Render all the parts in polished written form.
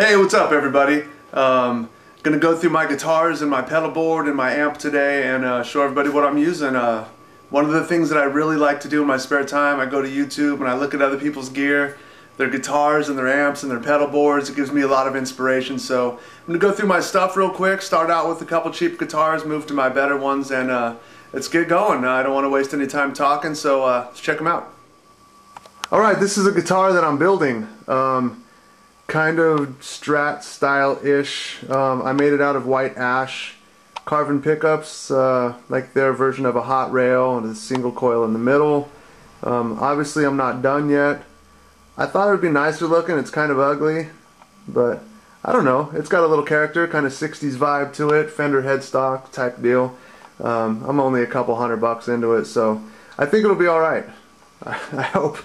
Hey, what's up everybody? Gonna go through my guitars and my pedal board and my amp today and show everybody what I'm using. One of the things that I really like to do in my spare time, I go to YouTube and I look at other people's gear, their guitars and their amps and their pedal boards. It gives me a lot of inspiration. So I'm gonna go through my stuff real quick, start out with a couple cheap guitars, move to my better ones, and let's get going. I don't want to waste any time talking, so let's check them out. Alright, this is a guitar that I'm building. Kind of Strat style-ish. I made it out of white ash carbon pickups, like their version of a hot rail and a single coil in the middle. Obviously I'm not done yet. I thought it would be nicer looking. It's kind of ugly, but I don't know. It's got a little character, kind of 60s vibe to it, Fender headstock type deal. I'm only a couple $100 into it, so I think it'll be alright. I hope.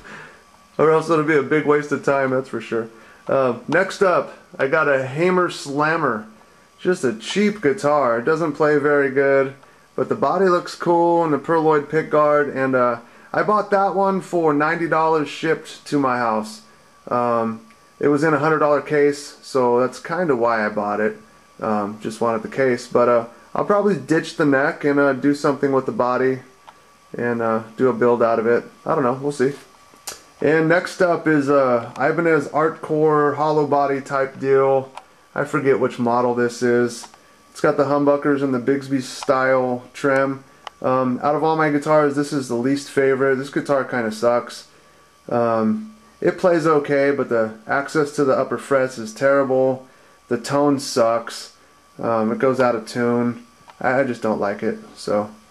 Or else it'll be a big waste of time, that's for sure. Next up, I got a Hamer Slammer. Just a cheap guitar. It doesn't play very good, but the body looks cool and the Perloid pickguard, and I bought that one for $90 shipped to my house. It was in a $100 case, so that's kind of why I bought it. Just wanted the case, but I'll probably ditch the neck and do something with the body and do a build out of it. I don't know, we'll see. And next up is Ibanez Artcore hollow body type deal. I forget which model this is. It's got the humbuckers and the Bigsby style trim. Out of all my guitars, this is the least favorite. This guitar kind of sucks. It plays okay, but the access to the upper frets is terrible. The tone sucks. It goes out of tune. I just don't like it.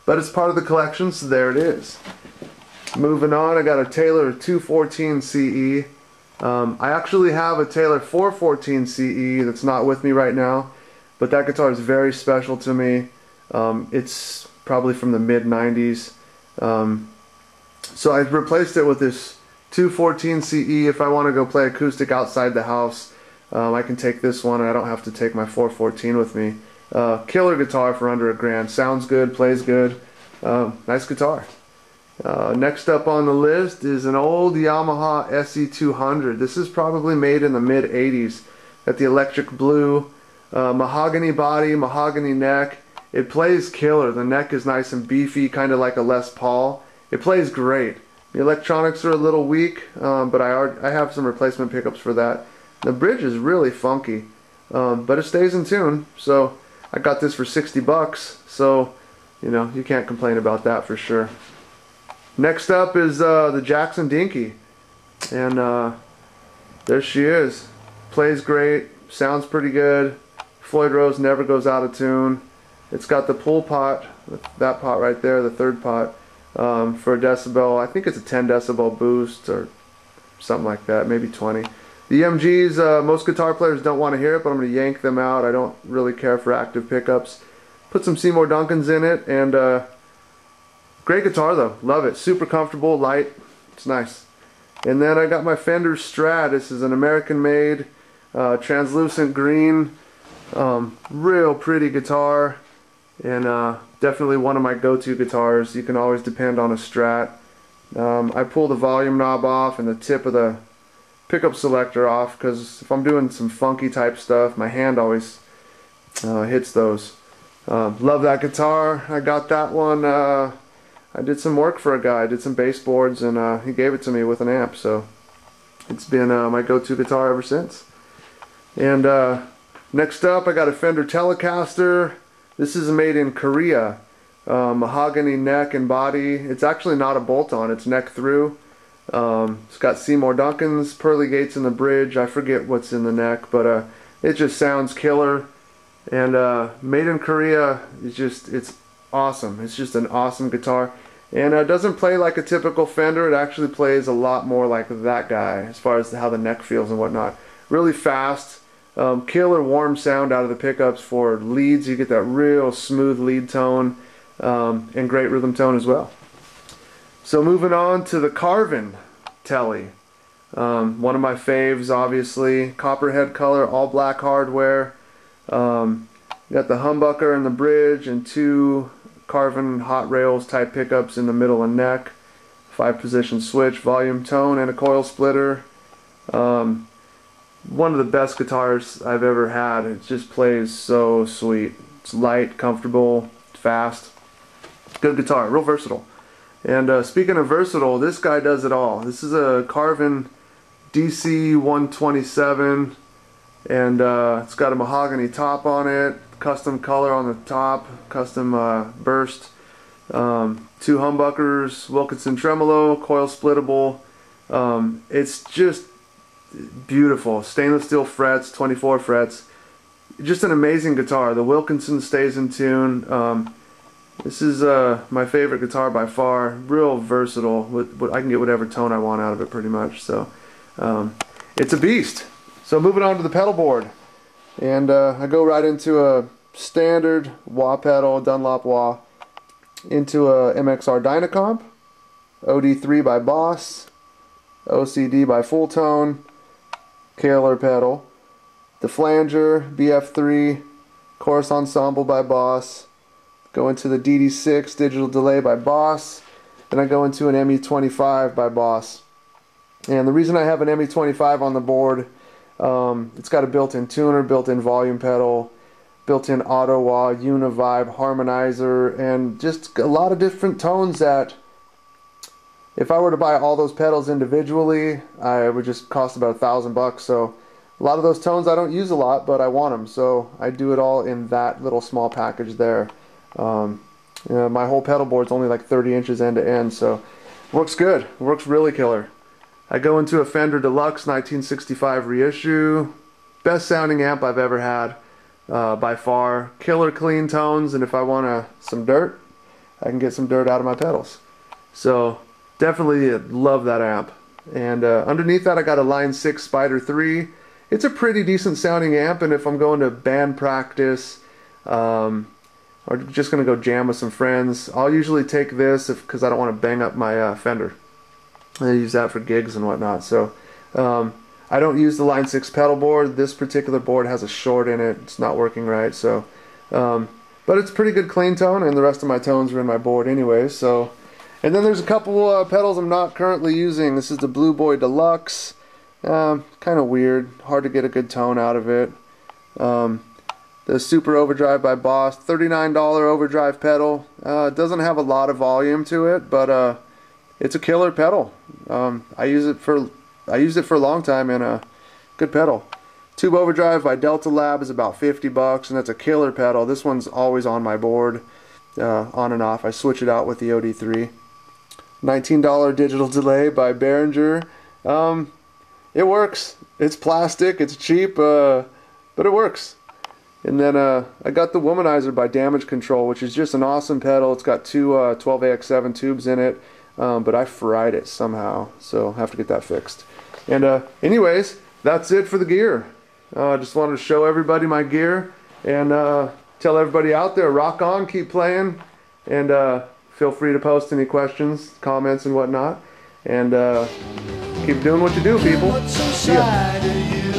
But it's part of the collection, so there it is. Moving on, I got a Taylor 214 CE. I actually have a Taylor 414 CE that's not with me right now, but that guitar is very special to me. It's probably from the mid-90s. So I replaced it with this 214 CE. If I want to go play acoustic outside the house, I can take this one and I don't have to take my 414 with me. Killer guitar for under $1,000. Sounds good, plays good. Nice guitar. Next up on the list is an old Yamaha SE200. This is probably made in the mid-80s. Got the electric blue, mahogany body, mahogany neck. It plays killer. The neck is nice and beefy, kind of like a Les Paul. It plays great. The electronics are a little weak, but I have some replacement pickups for that. The bridge is really funky, but it stays in tune. So I got this for $60, so you know, you can't complain about that for sure. Next up is the Jackson Dinky, and there she is. Plays great, sounds pretty good. Floyd Rose never goes out of tune. It's got the pull pot, that pot right there, the third pot, for a decibel. I think it's a 10 decibel boost or something like that, maybe 20. The EMGs, most guitar players don't want to hear it, but I'm going to yank them out. I don't really care for active pickups. Put some Seymour Duncans in it, and great guitar though, love it. Super comfortable, light, it's nice. And then I got my Fender Strat. This is an American made, translucent green, real pretty guitar, and definitely one of my go-to guitars. You can always depend on a Strat. I pull the volume knob off and the tip of the pickup selector off, because if I'm doing some funky type stuff, my hand always hits those. Love that guitar. I got that one. I did some work for a guy. I did some baseboards, and he gave it to me with an amp, so it's been my go-to guitar ever since. And next up, I got a Fender Telecaster. This is made in Korea. Mahogany neck and body. It's actually not a bolt-on, it's neck through. It's got Seymour Duncans, pearly gates in the bridge. I forget what's in the neck, but it just sounds killer. And made in Korea, it's awesome. It's just an awesome guitar. And it doesn't play like a typical Fender. It actually plays a lot more like that guy as far as how the neck feels and whatnot. Really fast, killer warm sound out of the pickups for leads. You get that real smooth lead tone, and great rhythm tone as well. So moving on to the Carvin Telly. One of my faves, obviously. Copperhead color, all black hardware. Got the humbucker and the bridge and two Carvin hot rails type pickups in the middle and neck, 5-position switch, volume tone, and a coil splitter. one of the best guitars I've ever had. It just plays so sweet. It's light, comfortable, fast. Good guitar, real versatile. And speaking of versatile, this guy does it all. This is a Carvin DC 127, and it's got a mahogany top on it, custom color on the top, custom burst, 2 humbuckers, Wilkinson tremolo, coil splittable. It's just beautiful. Stainless steel frets, 24 frets. Just an amazing guitar. The Wilkinson stays in tune. This is my favorite guitar by far. Real versatile. I can get whatever tone I want out of it pretty much. So it's a beast. So moving on to the pedal board. And I go right into a standard wah pedal, Dunlop wah, into a MXR Dynacomp, OD3 by Boss, OCD by Full Tone, Killer pedal, the Flanger, BF3, Chorus Ensemble by Boss, go into the DD6 Digital Delay by Boss, then I go into an ME25 by Boss. And the reason I have an ME25 on the board, it's got a built-in tuner, built-in volume pedal, built-in auto wah, univibe, harmonizer, and just a lot of different tones that if I were to buy all those pedals individually, I would just cost about $1,000. So a lot of those tones I don't use a lot, but I want them, so I do it all in that little small package there. My whole pedal board's only like 30 inches end to end, so works good. Works really killer. I go into a Fender Deluxe 1965 reissue. Best sounding amp I've ever had, by far. Killer clean tones, and if I want some dirt, I can get some dirt out of my pedals. So definitely love that amp. And underneath that I got a Line 6 Spider 3. It's a pretty decent sounding amp, and if I'm going to band practice or just going to go jam with some friends, I'll usually take this because I don't want to bang up my Fender. I use that for gigs and whatnot. So I don't use the Line 6 pedal board. This particular board has a short in it. It's not working right. So, but it's pretty good clean tone, and the rest of my tones are in my board anyway. So, and then there's a couple pedals I'm not currently using. This is the Blue Boy Deluxe. Kind of weird. Hard to get a good tone out of it. The Super Overdrive by Boss. $39 overdrive pedal. Doesn't have a lot of volume to it, but it's a killer pedal. I used it for a long time, and a good pedal. Tube Overdrive by Delta Lab is about $50, and that's a killer pedal. This one's always on my board, on and off. I switch it out with the OD3. $19 Digital Delay by Behringer. It works. It's plastic. It's cheap, but it works. And then I got the Womanizer by Damage Control, which is just an awesome pedal. It's got two 12AX7 tubes in it. But I fried it somehow, so I have to get that fixed. And anyways, that's it for the gear. Just wanted to show everybody my gear, and tell everybody out there, rock on, keep playing, and feel free to post any questions, comments, and whatnot. And keep doing what you do, people. See ya.